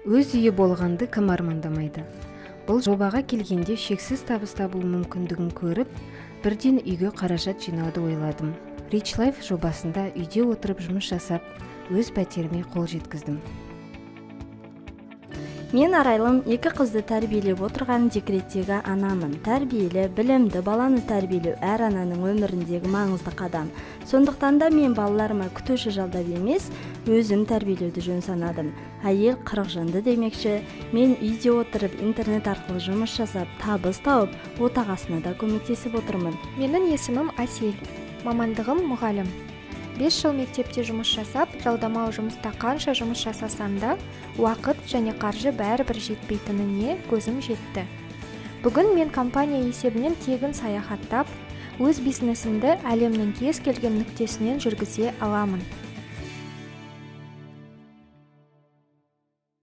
Өз үйі болғанды кім армандамайды? Бұл жобаға келгенде шексіз табыс табу мүмкіндігін көріп, бірден үйге қаражат жинауды ойладым. Rich Life жобасында үйде отырып жұмыс жасап, өз пәтеріме қол жеткіздім. Мен Арайлым 2 қызды тәрбиелеп отырған декреттегі анамын. Тәрбиелі, білімді баланы тәрбиелеу әр ананың өміріндегі маңызды қадам. Сондықтан да мен балаларыма күтуші жалдап емес, өзім тәрбиелеуді жөн санадым. Әйел 40 жанды демекші, мен үйде отырып интернет арқылы жұмыс жасап, табыс тауып, отағасына да көмектесіп отырмын. Менің есімім Әсел, мамандығым мұғалім. 5 жыл мектепте жұмыс жасап, жалдамалы жұмыста қанша жұмыс жасасам да, уақыт және қаржы бәрібір жетпейтініне көзім жетті. Бүгін мен компания есебінен тегін саяхаттап, өз бизнесімді әлемнің кез келген нүктесінен жүргізе аламын.